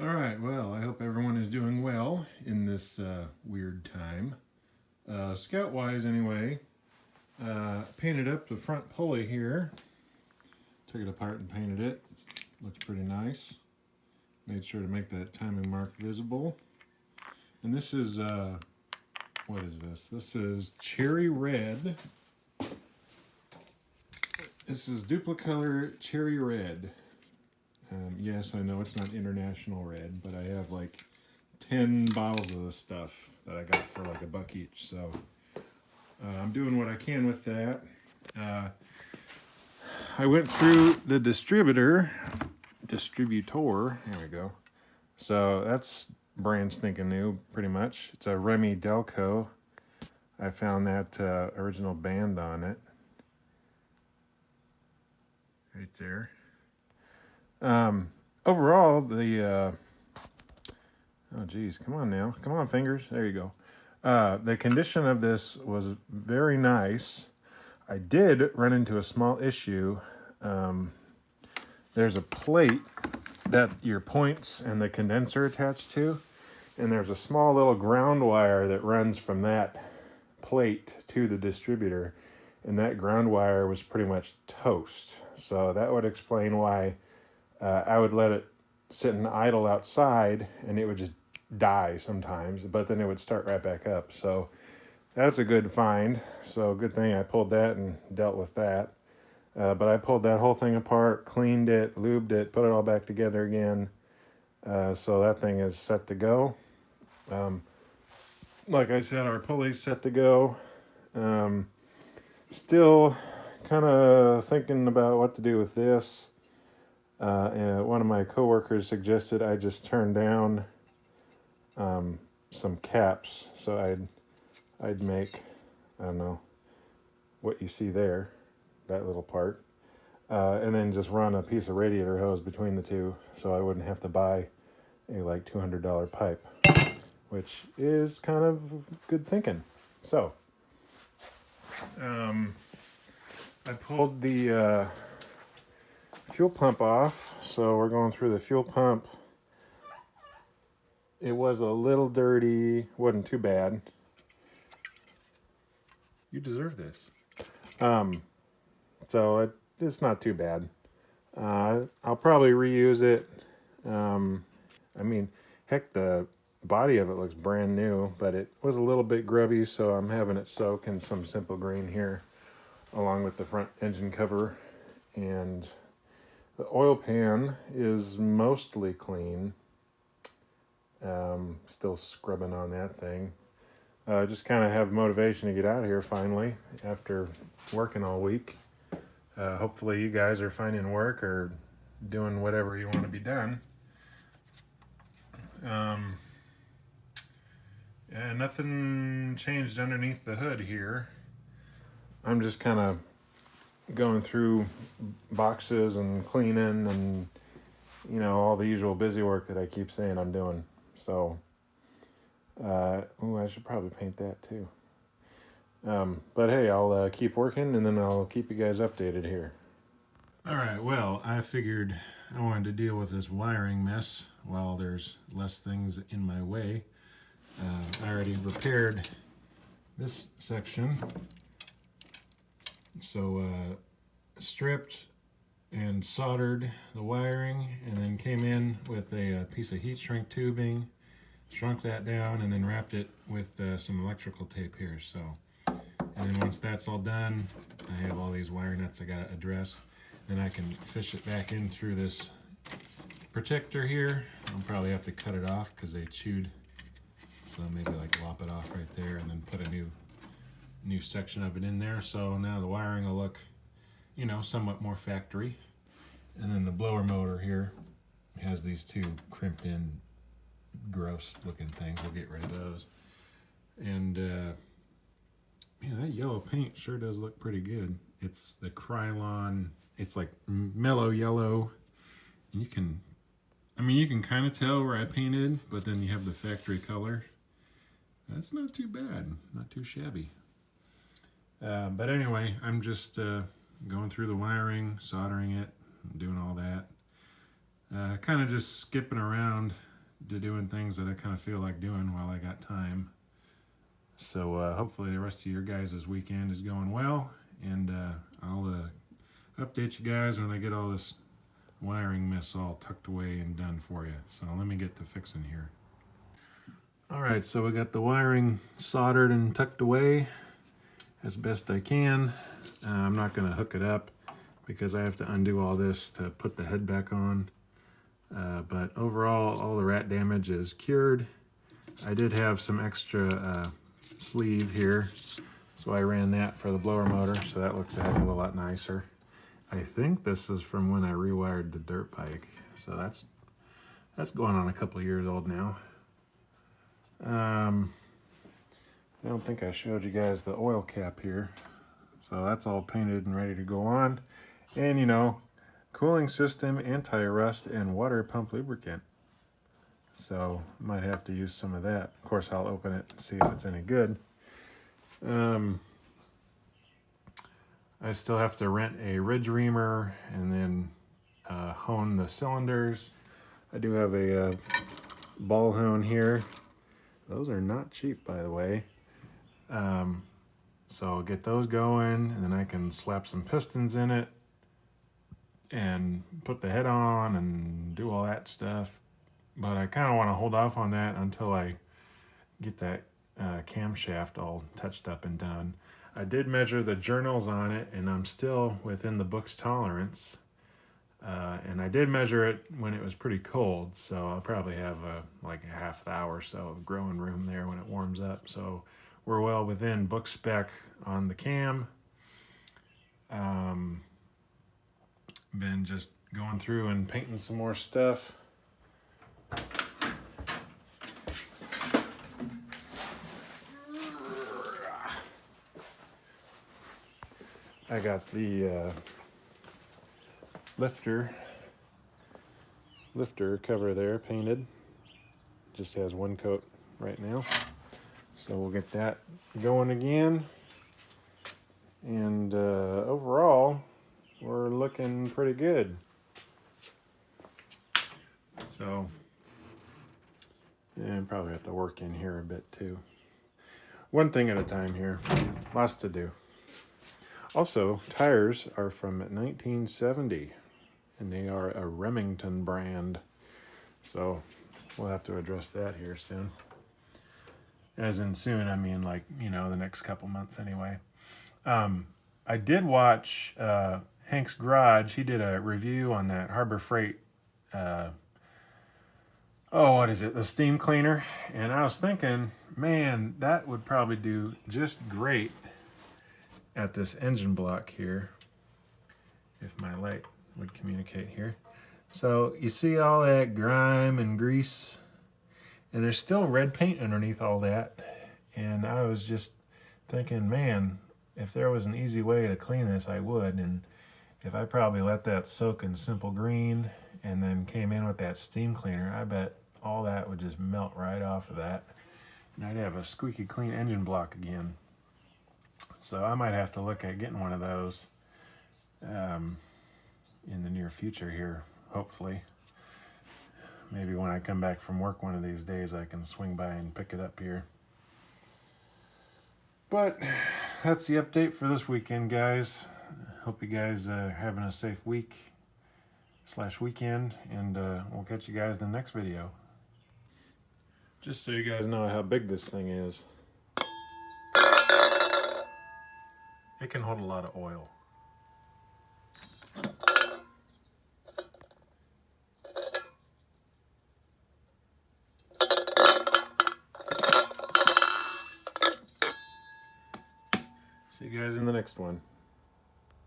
All right, well, I hope everyone is doing well in this weird time. Scout wise, anyway, painted up the front pulley here. Took it apart and painted it. Looks pretty nice. Made sure to make that timing mark visible. And this is, what is this? This is Cherry Red. This is Duplicolor Cherry Red. Yes, I know it's not international red, but I have like 10 bottles of this stuff that I got for like $1 each. So I'm doing what I can with that. I went through the distributor. There we go. So that's brand stinking new, pretty much. It's a Remy Delco. I found that original band on it. Right there. Overall, the oh geez, come on now, come on fingers, there you go. The condition of this was very nice. I did run into a small issue. There's a plate that your points and the condenser attached to, and there's a small little ground wire that runs from that plate to the distributor, and that ground wire was pretty much toast. So that would explain why I would let it sit and idle outside and it would just die sometimes, but then it would start right back up. So that's a good find. So good thing I pulled that and dealt with that. But I pulled that whole thing apart, cleaned it, lubed it, put it all back together again. So that thing is set to go. Like I said, our pulley's set to go. Still kind of thinking about what to do with this. And one of my coworkers suggested I just turn down some caps, so I'd make, I don't know what you see there, that little part, and then just run a piece of radiator hose between the two, so I wouldn't have to buy a like $200 pipe, which is kind of good thinking. So I pulled the fuel pump off, so we're going through the fuel pump. It was a little dirty, wasn't too bad. You deserve this. So it's not too bad. I'll probably reuse it. I mean, heck, the body of it looks brand new, but it was a little bit grubby, so I'm having it soak in some Simple Green here, along with the front engine cover. And the oil pan is mostly clean. Still scrubbing on that thing. Just kind of have motivation to get out of here finally after working all week. Hopefully you guys are finding work or doing whatever you want to be done. Yeah, nothing changed underneath the hood here. I'm just kind of going through boxes and cleaning and, you know, all the usual busy work that I keep saying I'm doing. So, I should probably paint that too. But hey, I'll keep working and then I'll keep you guys updated here. All right, well, I figured I wanted to deal with this wiring mess while there's less things in my way. I already repaired this section. So stripped and soldered the wiring, and then came in with a piece of heat shrink tubing, shrunk that down, and then wrapped it with some electrical tape here. So, and then once that's all done, I have all these wire nuts I gotta address. Then I can fish it back in through this protector here. I'll probably have to cut it off because they chewed. So maybe like lop it off right there and then put a new section of it in there. So now the wiring will look, you know, somewhat more factory. And then the blower motor here has these two crimped in gross looking things. We'll get rid of those. And yeah, that yellow paint sure does look pretty good. It's the Krylon, it's like mellow yellow. And you can kind of tell where I painted, but then you have the factory color. That's not too bad, not too shabby. But anyway, I'm just going through the wiring, soldering it, doing all that. Kind of just skipping around to doing things that I kind of feel like doing while I got time. So hopefully the rest of your guys' weekend is going well, and I'll update you guys when I get all this wiring mess all tucked away and done for you. So let me get to fixing here. All right, so we got the wiring soldered and tucked away as best I can. I'm not going to hook it up because I have to undo all this to put the head back on. But overall, all the rat damage is cured. I did have some extra sleeve here, so I ran that for the blower motor, so that looks a heck of a lot nicer. I think this is from when I rewired the dirt bike, so that's going on a couple of years old now. I don't think I showed you guys the oil cap here. So that's all painted and ready to go on. And you know, cooling system, anti-rust, and water pump lubricant. So might have to use some of that. Of course, I'll open it and see if it's any good. I still have to rent a ridge reamer and then hone the cylinders. I do have a ball hone here. Those are not cheap, by the way. So I'll get those going, and then I can slap some pistons in it and put the head on and do all that stuff. But I kind of want to hold off on that until I get that camshaft all touched up and done. I did measure the journals on it, and I'm still within the book's tolerance. And I did measure it when it was pretty cold, so I'll probably have like a half hour or so of growing room there when it warms up. So we're well within book spec on the cam. Been just going through and painting some more stuff. I got the lifter cover there painted. Just has one coat right now, so we'll get that going again. And overall, we're looking pretty good. So, and probably have to work in here a bit too. One thing at a time here. Lots to do. Also, tires are from 1970, and they are a Remington brand. So we'll have to address that here soon. As in soon, I mean like, you know, the next couple months anyway. I did watch Hank's Garage. He did a review on that Harbor Freight, what is it? The steam cleaner. And I was thinking, man, that would probably do just great at this engine block here, if my light would communicate here. So you see all that grime and grease, and there's still red paint underneath all that. And I was just thinking, man, if there was an easy way to clean this, I would. And if I probably let that soak in Simple Green and then came in with that steam cleaner, I bet all that would just melt right off of that, and I'd have a squeaky clean engine block again. So I might have to look at getting one of those in the near future here, hopefully. Maybe when I come back from work one of these days, I can swing by and pick it up here. But that's the update for this weekend, guys. Hope you guys are having a safe week/weekend, and we'll catch you guys in the next video. Just so you guys know how big this thing is. It can hold a lot of oil. See you guys in the next one.